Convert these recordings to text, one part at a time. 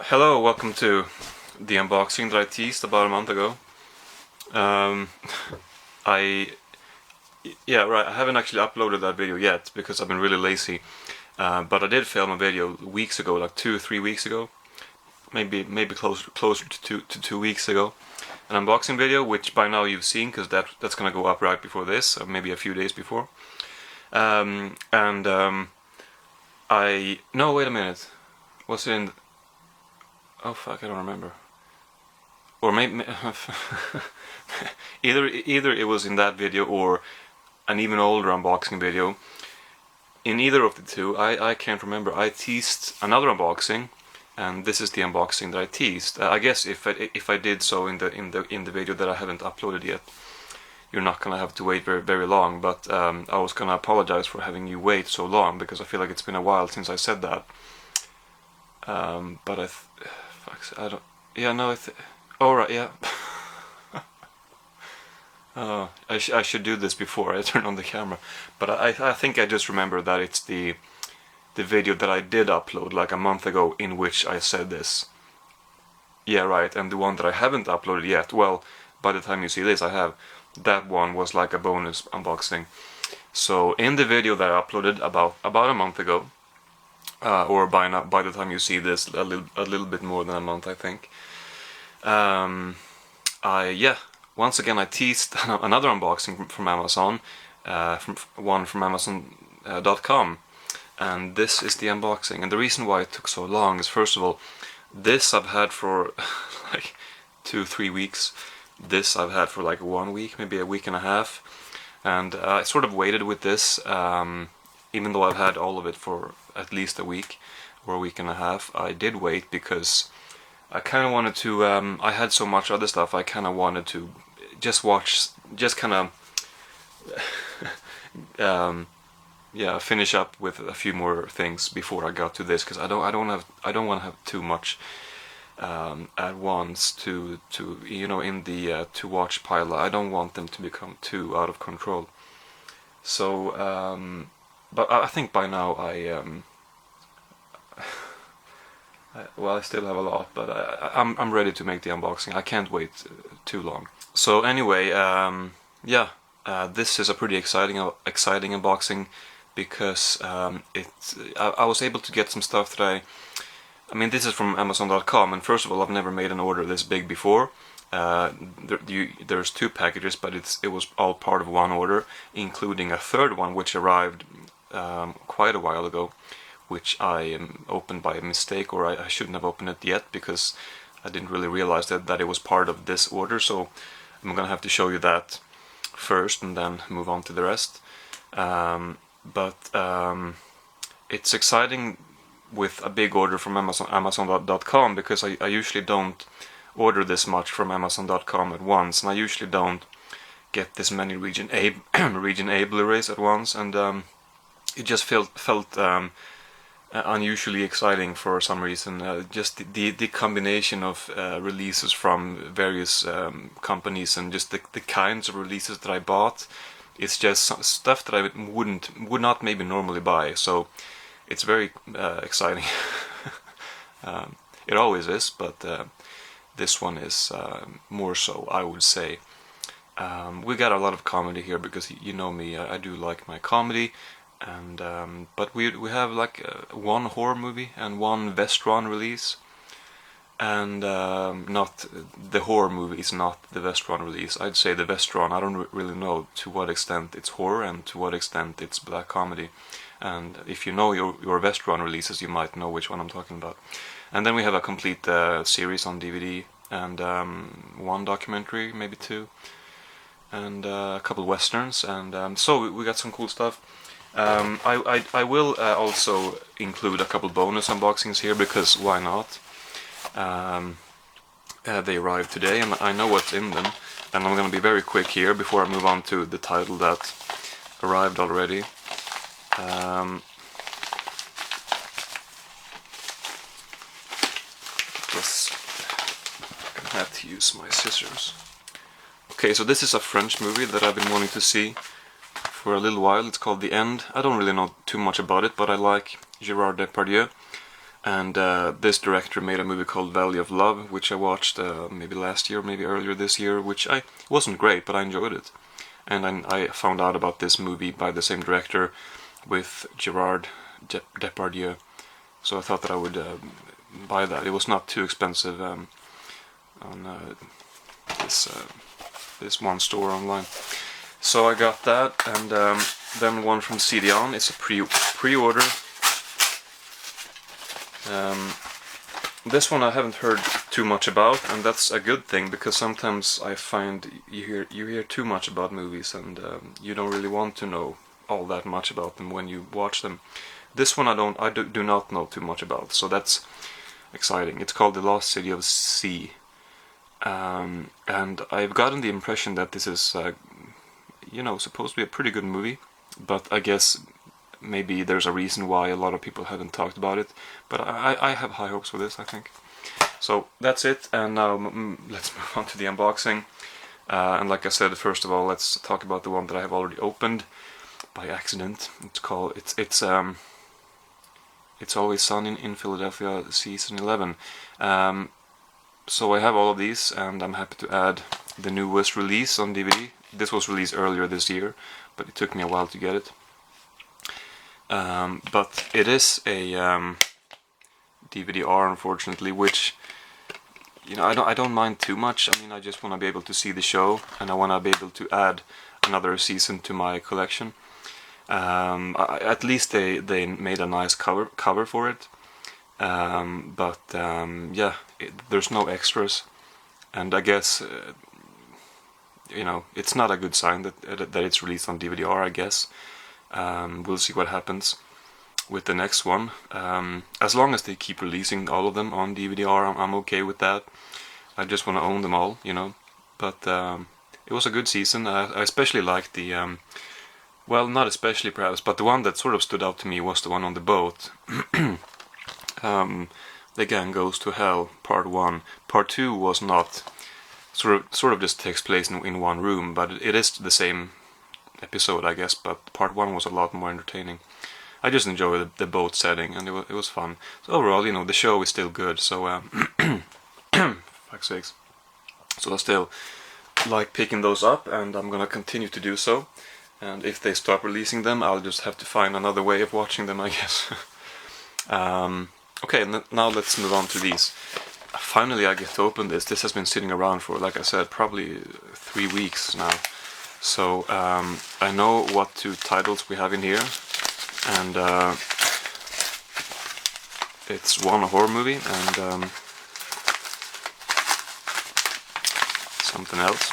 Hello, welcome to the unboxing that I teased about a month ago. Um, I yeah, right. I haven't actually uploaded that video yet because I've been really lazy. But I did film a video weeks ago, like 2 or 3 weeks ago, maybe closer to 2 weeks ago. An unboxing video, which by now you've seen because that's gonna go up right before this, or maybe a few days before. And I no, wait a minute. Was it in? Oh fuck, I don't remember. Or maybe either it was in that video or an even older unboxing video. In either of the two, I can't remember. I teased another unboxing, and this is the unboxing that I teased. I guess if I did so in the video that I haven't uploaded yet, you're not gonna have to wait very long. But I was gonna apologize for having you wait so long because I feel like it's been a while since I said that. But I don't. Yeah, no, oh right, yeah. I should do this before I turn on the camera, but I think I just remember that it's the video that I did upload like a month ago in which I said this. Yeah, right, and the one that I haven't uploaded yet, well, by the time you see this I have, that one was like a bonus unboxing. So in the video that I uploaded about a month ago, or by the time you see this, a little bit more than a month, I think. Once again I teased another unboxing from Amazon, from Amazon.com, and this is the unboxing. And the reason why it took so long is, first of all, this I've had for like 2-3 weeks. This I've had for like 1 week, maybe a week and a half, and I sort of waited with this, even though I've had all of it for at least a week or a week and a half. I did wait because I kind of wanted to, I had so much other stuff, I kind of wanted to just kind of, finish up with a few more things before I got to this, because I don't want to have too much at once to in the to watch pile. I don't want them to become too out of control. So, but I think by now well, I still have a lot, but I'm ready to make the unboxing. I can't wait too long. So anyway, this is a pretty exciting unboxing because I was able to get some stuff that I mean, this is from Amazon.com, and first of all, I've never made an order this big before. There's 2 packages, but it was all part of one order, including a third one which arrived quite a while ago, which I opened by mistake, or I shouldn't have opened it yet because I didn't really realize that it was part of this order. So I'm gonna have to show you that first and then move on to the rest. It's exciting with a big order from Amazon.com because I usually don't order this much from Amazon.com at once, and I usually don't get this many region A region A Blu-rays at once, and it just felt unusually exciting for some reason. Just the combination of releases from various companies, and just the kinds of releases that I bought. It's just stuff that I would not maybe normally buy. So it's very exciting. It always is, but this one is more so, I would say. We got a lot of comedy here because you know me, I do like my comedy. And but we have like one horror movie and one Vestron release, and not the horror movie is not the Vestron release. I'd say the Vestron, I don't really know to what extent it's horror and to what extent it's black comedy. And if you know your Vestron releases, you might know which one I'm talking about. And then we have a complete series on DVD, and one documentary, maybe 2, and a couple westerns, and so we got some cool stuff. I will also include a couple bonus unboxings here, because why not? They arrived today and I know what's in them, and I'm gonna be very quick here before I move on to the title that arrived already. I'm gonna have to use my scissors. Okay, so this is a French movie that I've been wanting to see for a little while. It's called The End. I don't really know too much about it, but I like Gerard Depardieu, And this director made a movie called Valley of Love, which I watched maybe last year, maybe earlier this year, which wasn't great, but I enjoyed it. And I found out about this movie by the same director with Gerard Depardieu, so I thought that I would buy that. It was not too expensive on this one store online. So I got that, and then one from CD-ON. It's a pre-order. This one I haven't heard too much about, and that's a good thing, because sometimes I find you hear too much about movies, and you don't really want to know all that much about them when you watch them. This one I do not know too much about, so that's exciting. It's called The Lost City of C, and I've gotten the impression that this is supposed to be a pretty good movie, but I guess maybe there's a reason why a lot of people haven't talked about it, but I have high hopes for this, I think. So that's it, and now let's move on to the unboxing. And like I said, first of all, let's talk about the one that I have already opened by accident. It's Always Sunny in Philadelphia season 11. So I have all of these, and I'm happy to add the newest release on DVD. This was released earlier this year, but it took me a while to get it. But it is a DVD-R, unfortunately, which I don't mind too much. I mean, I just want to be able to see the show, and I want to be able to add another season to my collection. At least they made a nice cover for it, but yeah, there's no extras, and I guess it's not a good sign that it's released on DVD-R, I guess. We'll see what happens with the next one. As long as they keep releasing all of them on DVD-R, I'm okay with that. I just want to own them all, But it was a good season. I especially liked the, well, not especially perhaps, but the one that sort of stood out to me was the one on the boat. The Gang Goes to Hell, Part 1. Part 2 was not, sort of just takes place in one room, but it is the same episode, I guess, but Part 1 was a lot more entertaining. I just enjoyed the boat setting, and it was fun. So overall, the show is still good, so fuck's sakes. So I still like picking those up, and I'm gonna continue to do so. And if they stop releasing them, I'll just have to find another way of watching them, I guess. Okay, now let's move on to these. Finally I get to open this. This has been sitting around for, like I said, probably 3 weeks now. So I know what 2 titles we have in here, and it's one a horror movie and something else.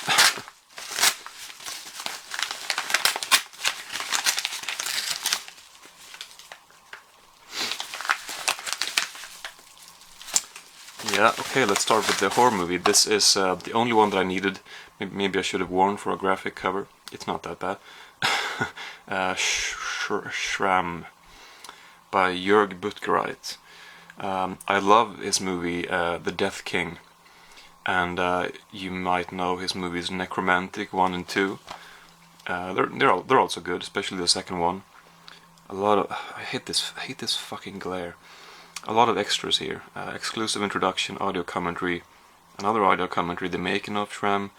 Yeah, okay, let's start with the horror movie. This is the only one that I needed. Maybe I should have worn for a graphic cover. It's not that bad. Schramm by Jörg Buttgereit. I love his movie The Death King, and you might know his movies Necromantic 1 and 2. They're also good, especially the second one. I hate this fucking glare. A lot of extras here. Exclusive introduction, audio commentary, another audio commentary, the making of Schramm,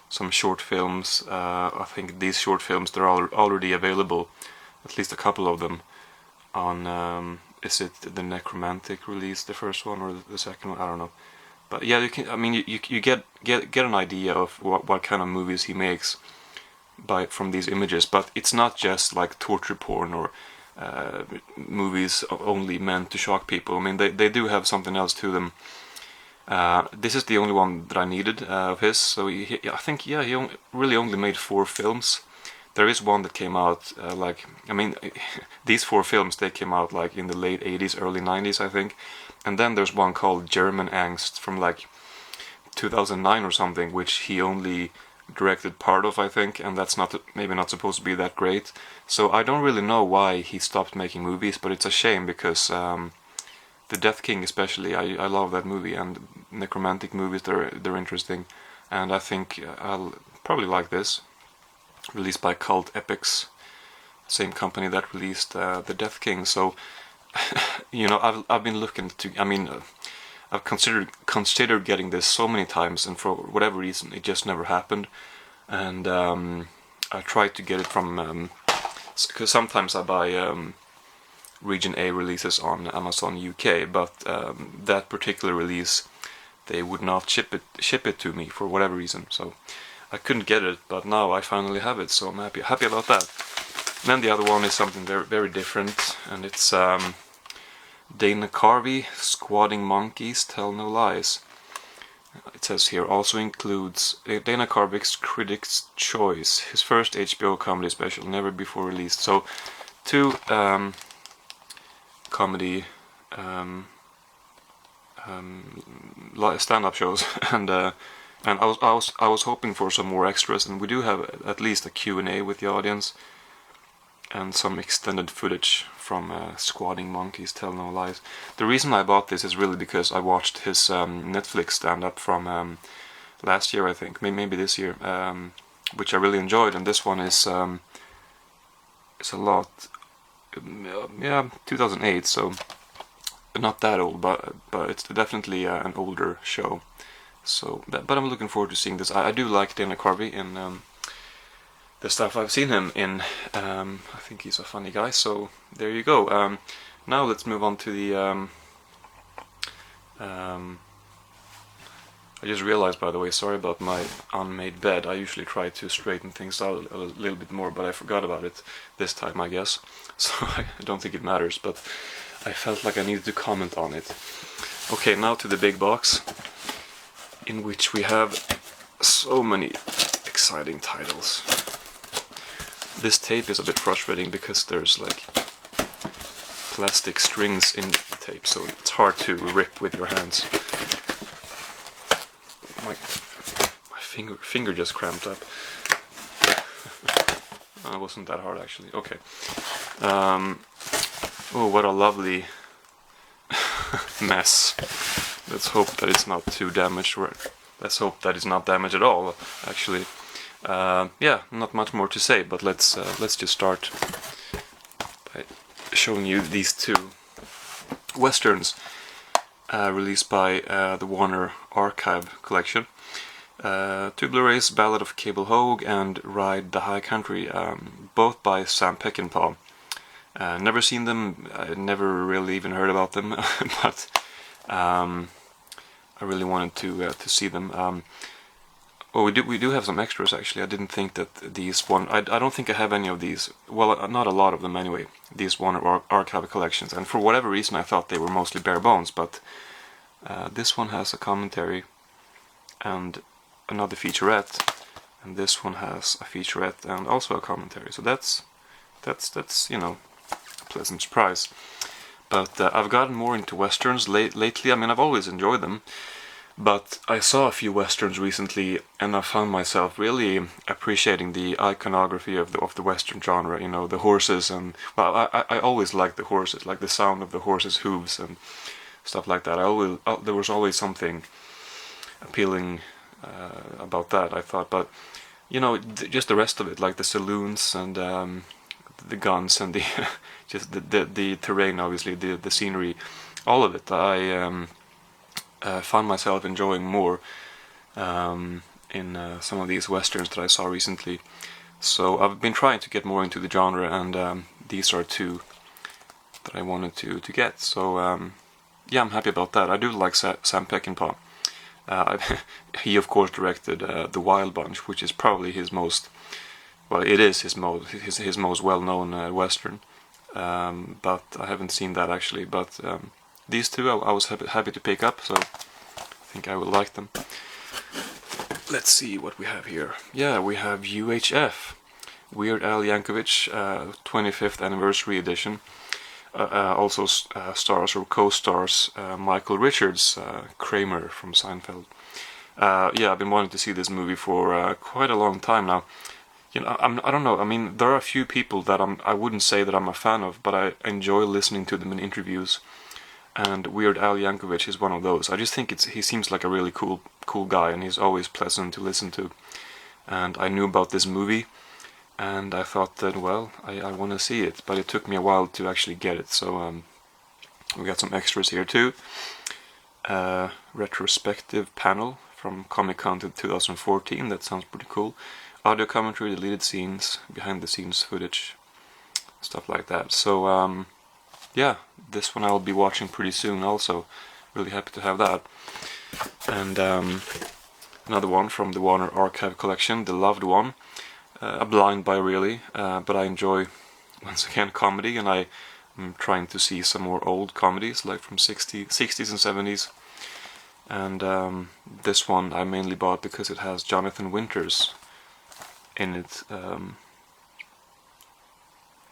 some short films. I think these short films, they're already available, at least a couple of them, on, is it the Necromantic release, the first one, or the second one? I don't know. But yeah, you get an idea of what kind of movies he makes from these images, but it's not just like torture porn or movies only meant to shock people. I mean, they do have something else to them. This is the only one that I needed of his, so I think he really only made 4 films. There is one that came out, these 4 films, they came out like in the late 80s, early 90s, I think. And then there's one called German Angst from like 2009 or something, which he only directed part of, I think, and that's maybe not supposed to be that great. So I don't really know why he stopped making movies, but it's a shame, because The Death King especially, I love that movie, and necromantic movies, they're interesting, and I think I'll probably like this. Released by Cult Epics, same company that released The Death King. So you know, I've been looking to. I mean, I've considered getting this so many times, and for whatever reason, it just never happened. And I tried to get it from because sometimes I buy Region A releases on Amazon UK, but that particular release they would not ship it to me for whatever reason. So I couldn't get it, but now I finally have it, so I'm happy about that. And then the other one is something very different, and it's Dana Carvey, Squatting Monkeys Tell No Lies. It says here also includes Dana Carvey's Critics' Choice, his first HBO comedy special, never before released. So two comedy stand-up shows, and I was hoping for some more extras, and we do have at least a Q&A with the audience, and some extended footage from Squatting Monkeys Tell No Lies. The reason I bought this is really because I watched his Netflix stand-up from last year, I think, maybe this year, which I really enjoyed, and this one is a lot, yeah, 2008, so not that old, but it's definitely an older show. So, but I'm looking forward to seeing this. I do like Dana Carvey in the stuff I've seen him in. I think he's a funny guy. So there you go. Now let's move on to the. I just realized, by the way, sorry about my unmade bed. I usually try to straighten things out a little bit more, but I forgot about it this time, I guess. So I don't think it matters, but I felt like I needed to comment on it. Okay, now to the big box, in which we have so many exciting titles. This tape is a bit frustrating because there's like plastic strings in the tape, so it's hard to rip with your hands. My finger just cramped up. It wasn't that hard actually. Okay. Oh, what a lovely mess. Let's hope that it's not too damaged. Let's hope that it's not damaged at all, actually. Yeah, not much more to say, but let's just start by showing you these two westerns released by the Warner Archive collection. Two Blu-rays, Ballad of Cable Hogue and Ride the High Country, both by Sam Peckinpah. Never seen them, I never really even heard about them, but I really wanted to see them. Well, we do have some extras actually. I didn't think that these I don't think I have any of these. Well, not a lot of them anyway. These Warner Archive collections, and for whatever reason I thought they were mostly bare bones, but this one has a commentary and another featurette, and this one has a featurette and also a commentary. So that's you know, a pleasant surprise. But I've gotten more into westerns lately. I mean, I've always enjoyed them, but I saw a few westerns recently, and I found myself really appreciating the iconography of the western genre. You know, the horses, and well, I always liked the horses, like the sound of the horses' hooves and stuff like that. There was always something appealing about that, I thought. But you know, just the rest of it, like the saloons and the guns and the just the terrain, obviously the scenery, all of it, I found myself enjoying more in some of these westerns that I saw recently. So I've been trying to get more into the genre, and these are two that I wanted to get. So yeah, I'm happy about that. I do like Sam Peckinpah. He of course directed The Wild Bunch, which is probably his most, well, it is his most well-known western. But I haven't seen that actually. But these two I was happy to pick up, so I think I will like them. Let's see what we have here. Yeah, we have UHF, Weird Al Yankovic 25th Anniversary Edition. Also stars or co-stars Michael Richards, Kramer from Seinfeld. Yeah, I've been wanting to see this movie for quite a long time now. You know, I don't know. I mean, there are a few people that I wouldn't say that I'm a fan of, but I enjoy listening to them in interviews. And Weird Al Yankovic is one of those. I just think he seems like a really cool guy, and he's always pleasant to listen to. And I knew about this movie, and I thought that, well, I want to see it, but it took me a while to actually get it. So We got some extras here too. Retrospective panel from Comic-Con 2014, that sounds pretty cool. Audio commentary, deleted scenes, behind the scenes footage, stuff like that. So yeah, this one I'll be watching pretty soon also. Really happy to have that. And another one from the Warner Archive collection, The Loved One. A blind buy really, but I enjoy, once again, comedy, and I'm trying to see some more old comedies, like from 60s and 70s. And this one I mainly bought because it has Jonathan Winters in it.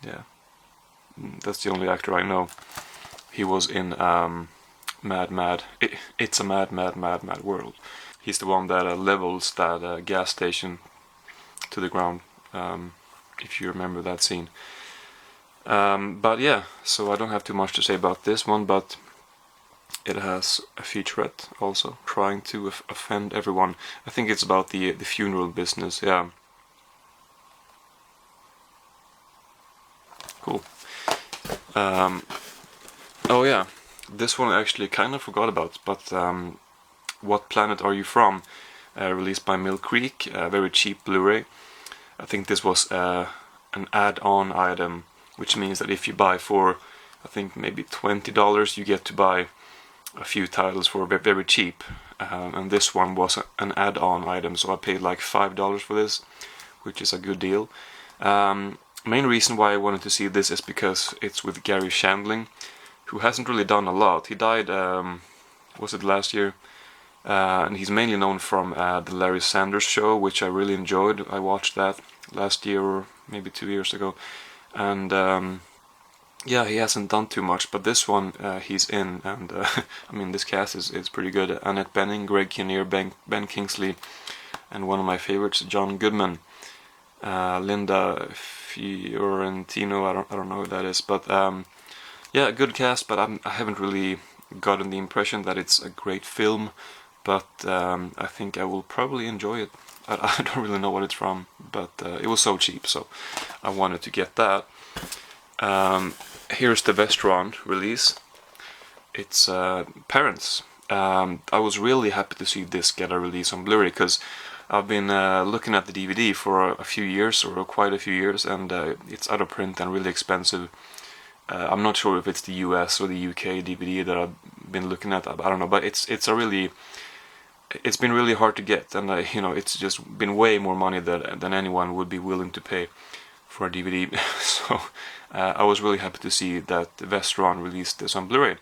Yeah, that's the only actor I know. He was in It's a Mad World. He's the one that levels that gas station to the ground, if you remember that scene. But yeah, so I don't have too much to say about this one, but it has a featurette also, trying to offend everyone. I think it's about the funeral business, yeah. Cool. Oh yeah, this one I actually kind of forgot about, but What Planet Are You From? Released by Mill Creek, very cheap Blu-ray. I think this was an add-on item, which means that if you buy for, I think maybe $20, you get to buy a few titles for very cheap. And this one was an add-on item, so I paid like $5 for this, which is a good deal. Main reason why I wanted to see this is because it's with Gary Shandling, who hasn't really done a lot. He died, was it last year? And he's mainly known from the Larry Sanders Show, which I really enjoyed. I watched that last year or maybe 2 years ago. And yeah, he hasn't done too much, but this one he's in, and I mean, this cast is pretty good. Annette Bening, Greg Kinnear, Ben Kingsley, and one of my favorites, John Goodman. Linda Fiorentino, I don't know who that is, but yeah, good cast, but I haven't really gotten the impression that it's a great film, but I think I will probably enjoy it. I don't really know what it's from, but it was so cheap, so I wanted to get that. Here's the Vestron release. It's Parents. I was really happy to see this get a release on Blu-ray, because I've been looking at the DVD for a few years, or quite a few years, and it's out of print and really expensive. I'm not sure if it's the US or the UK DVD that I've been looking at. I don't know, but it's been really hard to get, and you know, it's just been way more money than anyone would be willing to pay for a DVD. So I was really happy to see that Vestron released this on Blu-ray.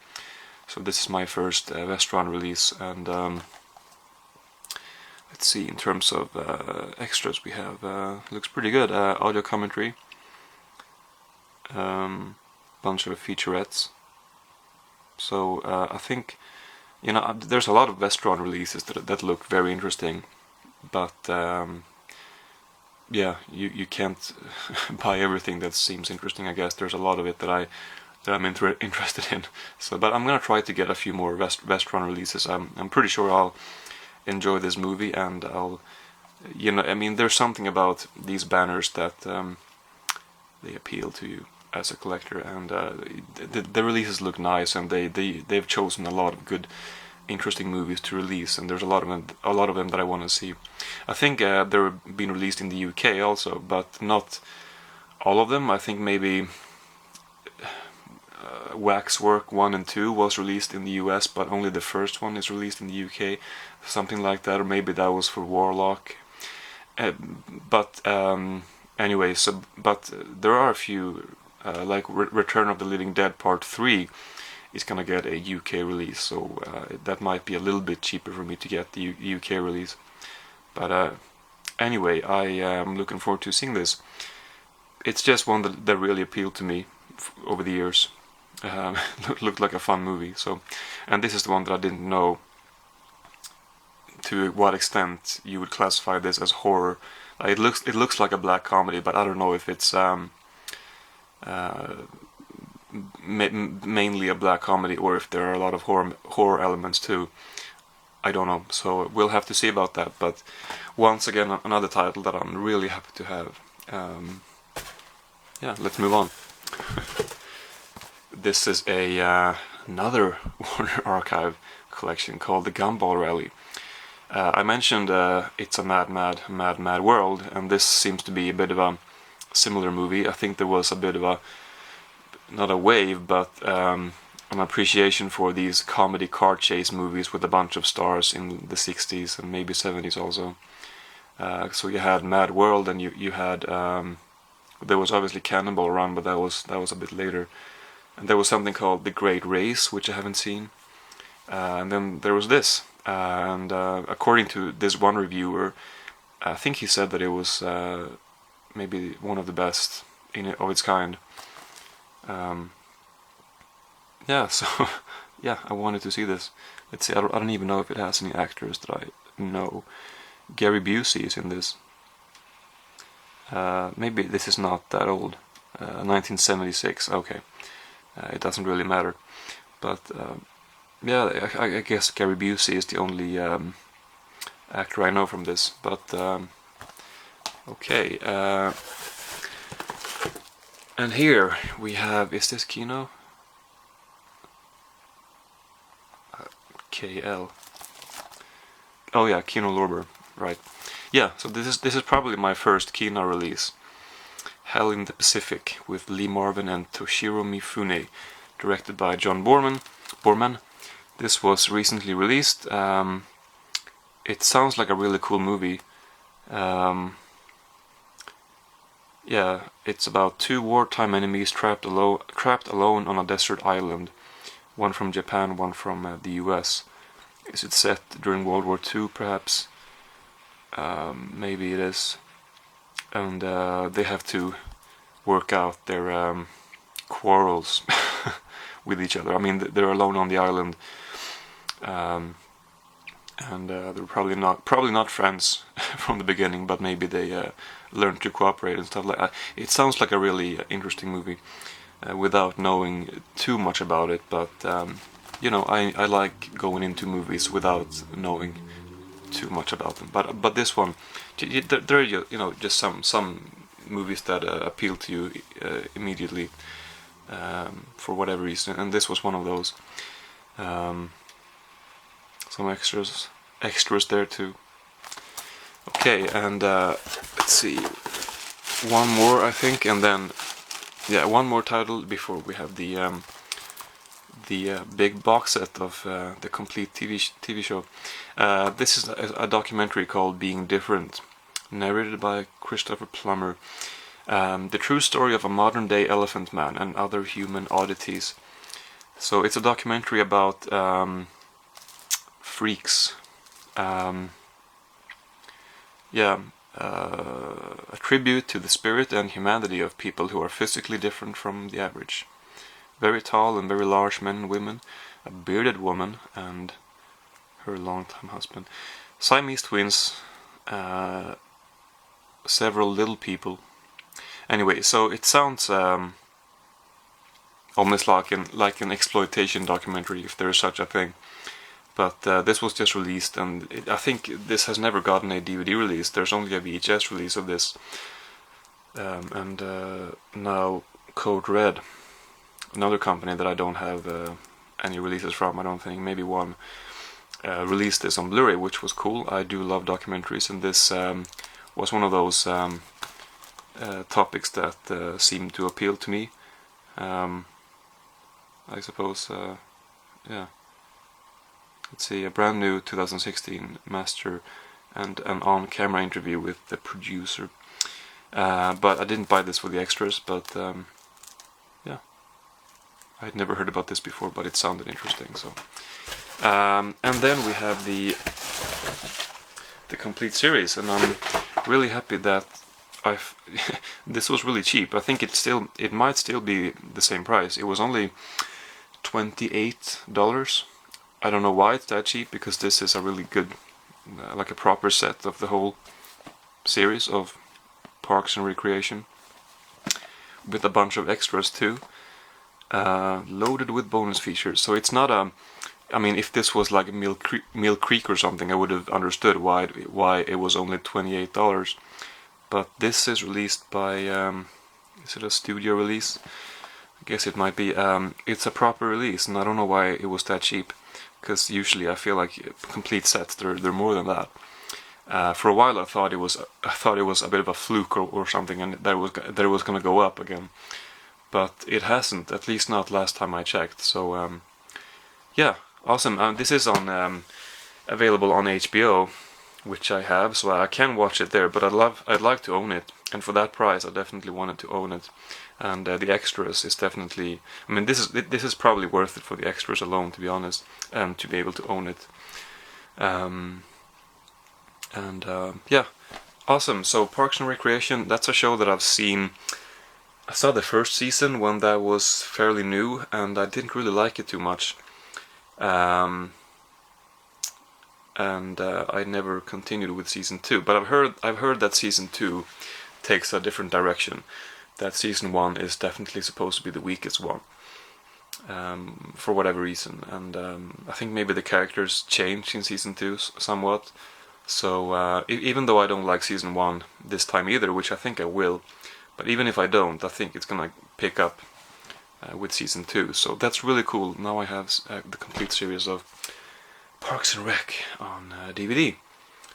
So this is my first Vestron release, and let's see, in terms of extras, we have looks pretty good. Audio commentary, bunch of featurettes. So I think, you know, there's a lot of Vestron releases that look very interesting, but yeah, you can't buy everything that seems interesting. I guess there's a lot of it that I'm interested in. So, but I'm gonna try to get a few more Vestron releases. I'm pretty sure I'll enjoy this movie, and I'll, you know, I mean, there's something about these banners that they appeal to you as a collector, and the releases look nice, and they've chosen a lot of good, interesting movies to release, and there's a lot of them that I want to see. I think they're being released in the UK also, but not all of them. I think maybe Waxwork 1 and 2 was released in the US, but only the first one is released in the UK, something like that, or maybe that was for Warlock. But anyway, so but there are a few, like Return of the Living Dead Part 3 is gonna get a UK release, so that might be a little bit cheaper for me to get the UK release. But anyway, I am looking forward to seeing this. It's just one that really appealed to me over the years. Looked like a fun movie. So, and this is the one that I didn't know to what extent you would classify this as horror. It looks like a black comedy, but I don't know if it's mainly a black comedy, or if there are a lot of horror elements too. I don't know, so we'll have to see about that. But once again, another title that I'm really happy to have. Yeah, let's move on. This is a another Warner Archive collection called the Gumball Rally. I mentioned It's a Mad World, and this seems to be a bit of a similar movie. I think there was a bit of a, not a wave, but an appreciation for these comedy car chase movies with a bunch of stars in the 60s and maybe 70s also. So you had Mad World, and you had there was obviously Cannonball Run, but that was a bit later. And there was something called The Great Race, which I haven't seen. And then there was this. And according to this one reviewer, I think he said that it was maybe one of the best of its kind. Yeah, so yeah, I wanted to see this. Let's see, I don't even know if it has any actors that I know. Gary Busey is in this. Maybe this is not that old. 1976, okay. It doesn't really matter. But yeah, I guess Gary Busey is the only actor I know from this. But okay. And here we have, is this Kino? KL. Oh yeah, Kino Lorber, right. Yeah, so this is probably my first Kino release. Hell in the Pacific, with Lee Marvin and Toshiro Mifune, directed by John Borman. This was recently released. It sounds like a really cool movie. Yeah, it's about two wartime enemies trapped alone on a desert island. One from Japan, one from the US. Is it set during World War II, perhaps? Maybe it is. And they have to work out their quarrels with each other. I mean, they're alone on the island, and they're probably not friends from the beginning, but maybe they learn to cooperate and stuff like that. It sounds like a really interesting movie, without knowing too much about it. But you know, I like going into movies without knowing too much about them. But this one, there are, you know, just some movies that appeal to you immediately, for whatever reason, and this was one of those. Some extras there too. Okay, and let's see, one more I think, and then yeah, one more title before we have the big box set of the complete TV show. This is a documentary called Being Different, narrated by Christopher Plummer. The true story of a modern-day elephant man and other human oddities. So it's a documentary about freaks. Yeah, a tribute to the spirit and humanity of people who are physically different from the average. Very tall and very large men and women, a bearded woman and her longtime husband, Siamese twins, several little people. Anyway, so it sounds almost like an exploitation documentary, if there is such a thing. But this was just released, and I think this has never gotten a DVD release. There's only a VHS release of this. And now Code Red, another company that I don't have any releases from, I don't think, maybe one, released this on Blu-ray, which was cool. I do love documentaries, and this was one of those topics that seemed to appeal to me. I suppose, yeah. Let's see, a brand new 2016 master and an on-camera interview with the producer. But I didn't buy this with the extras, but yeah. I had never heard about this before, but it sounded interesting, so. And then we have the complete series, and I'm really happy that this was really cheap. I think it might still be the same price. It was only $28. I don't know why it's that cheap, because this is a really good, like a proper set of the whole series of Parks and Recreation, with a bunch of extras too, loaded with bonus features. So it's not a, I mean, if this was like Mill Creek or something, I would have understood why it was only $28. But this is released by, is it a studio release? I guess it might be. It's a proper release, and I don't know why it was that cheap. Because usually I feel like complete sets they're more than that. For a while I thought it was a bit of a fluke or something, and that it was gonna go up again, but it hasn't. At least not last time I checked. So yeah, awesome. This is on available on HBO, which I have, so I can watch it there. But I'd like to own it, and for that price, I definitely wanted to own it. And the extras is definitely. I mean, this is probably worth it for the extras alone, to be honest, and to be able to own it. Yeah, awesome. So Parks and Recreation, that's a show that I've seen. I saw the first season when that was fairly new, and I didn't really like it too much. I never continued with season 2. But I've heard that season 2 takes a different direction. That season 1 is definitely supposed to be the weakest one, for whatever reason. And I think maybe the characters changed in season 2 somewhat. So even though I don't like season 1 this time either, which I think I will, but even if I don't, I think it's gonna pick up with season 2. So that's really cool. Now I have the complete series of Parks and Rec on DVD.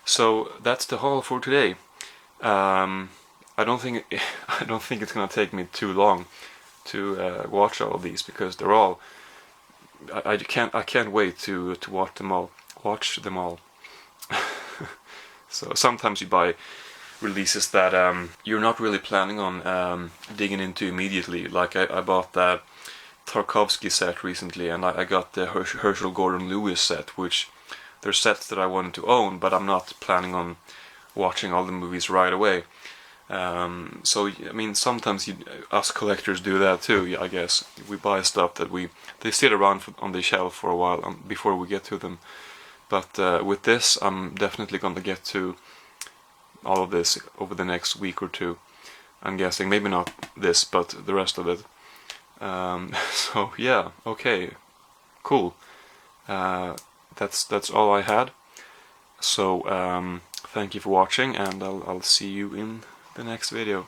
So that's the haul for today. I don't think it's gonna take me too long to watch all of these, because they're all. I can't wait to watch them all. So sometimes you buy releases that you're not really planning on digging into immediately. Like I bought that Tarkovsky set recently, and I got the Herschel Gordon Lewis set, which they're sets that I wanted to own, but I'm not planning on watching all the movies right away. So I mean, sometimes us collectors do that too. I guess we buy stuff that they sit around on the shelf for a while before we get to them. But with this, I'm definitely going to get to all of this over the next week or two. I'm guessing, maybe not this, but the rest of it. So yeah, okay, cool. That's all I had. So thank you for watching, and I'll see you in the next video.